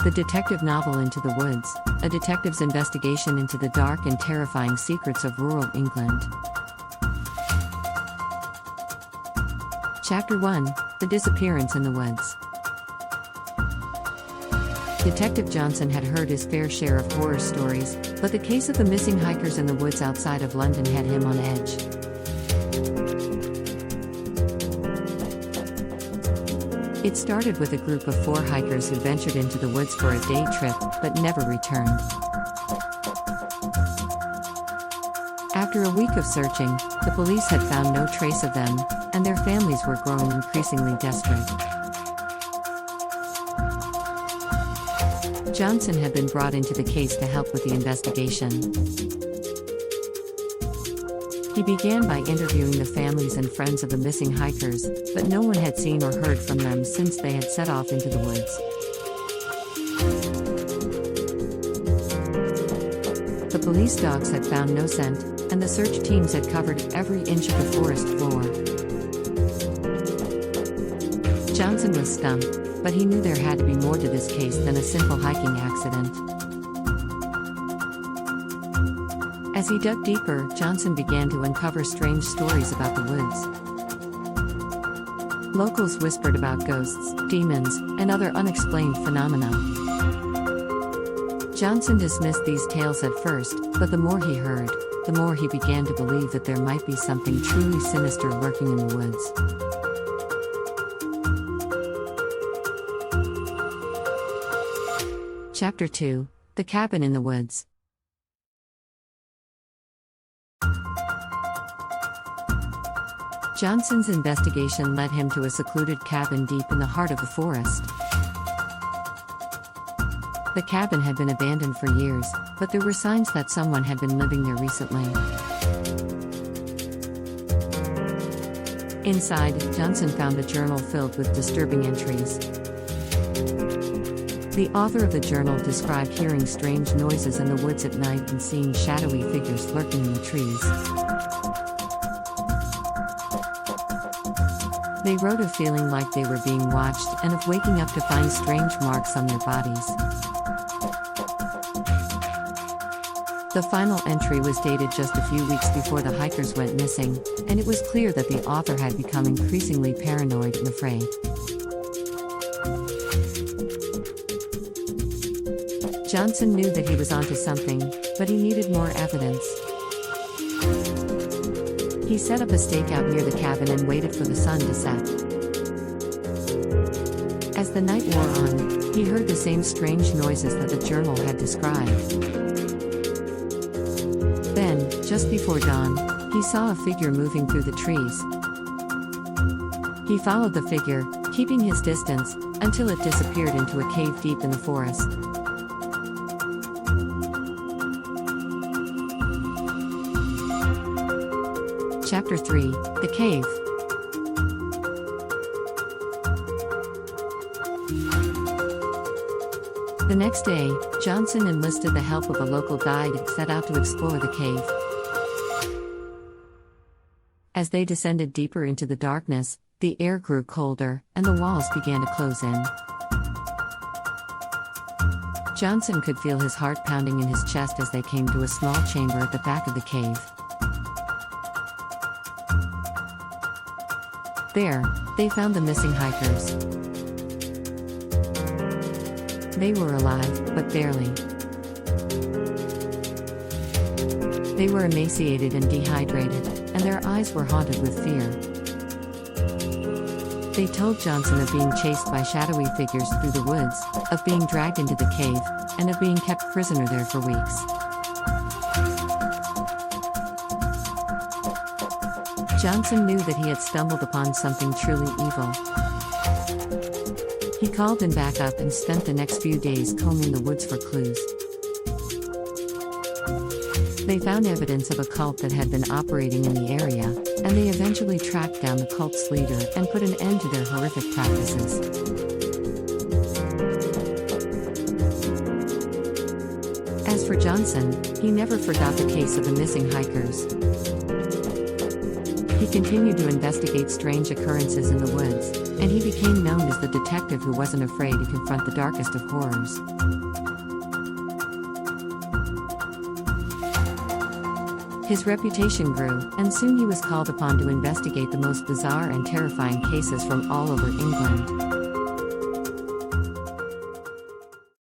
The detective novel Into the Woods, a detective's investigation into the dark and terrifying secrets of rural England. Chapter 1: The Disappearance in the Woods. Detective Johnson had heard his fair share of horror stories, but the case of the missing hikers in the woods outside of London had him on edge. It started with a group of 4 hikers who ventured into the woods for a day trip, but never returned. After a week of searching, the police had found no trace of them, and their families were growing increasingly desperate. Johnson had been brought into the case to help with the investigation. He began by interviewing the families and friends of the missing hikers, but no one had seen or heard from them since they had set off into the woods. The police dogs had found no scent, and the search teams had covered every inch of the forest floor. Johnson was stumped, but he knew there had to be more to this case than a simple hiking accident. As he dug deeper, Johnson began to uncover strange stories about the woods. Locals whispered about ghosts, demons, and other unexplained phenomena. Johnson dismissed these tales at first, but the more he heard, the more he began to believe that there might be something truly sinister lurking in the woods. Chapter 2: The Cabin in the Woods. Johnson's investigation led him to a secluded cabin deep in the heart of the forest. The cabin had been abandoned for years, but there were signs that someone had been living there recently. Inside, Johnson found a journal filled with disturbing entries. The author of the journal described hearing strange noises in the woods at night and seeing shadowy figures lurking in the trees. They wrote of feeling like they were being watched and of waking up to find strange marks on their bodies. The final entry was dated just a few weeks before the hikers went missing, and it was clear that the author had become increasingly paranoid and afraid. Johnson knew that he was onto something, but he needed more evidence. He set up a stakeout near the cabin and waited for the sun to set. As the night wore on, he heard the same strange noises that the journal had described. Then, just before dawn, he saw a figure moving through the trees. He followed the figure, keeping his distance, until it disappeared into a cave deep in the forest. Chapter 3: The Cave. The next day, Johnson enlisted the help of a local guide and set out to explore the cave. As they descended deeper into the darkness, the air grew colder, and the walls began to close in. Johnson could feel his heart pounding in his chest as they came to a small chamber at the back of the cave. There, they found the missing hikers. They were alive, but barely. They were emaciated and dehydrated, and their eyes were haunted with fear. They told Johnson of being chased by shadowy figures through the woods, of being dragged into the cave, and of being kept prisoner there for weeks. Johnson knew that he had stumbled upon something truly evil. He called in backup and spent the next few days combing the woods for clues. They found evidence of a cult that had been operating in the area, and they eventually tracked down the cult's leader and put an end to their horrific practices. As for Johnson, he never forgot the case of the missing hikers. He continued to investigate strange occurrences in the woods, and he became known as the detective who wasn't afraid to confront the darkest of horrors. His reputation grew, and soon he was called upon to investigate the most bizarre and terrifying cases from all over England.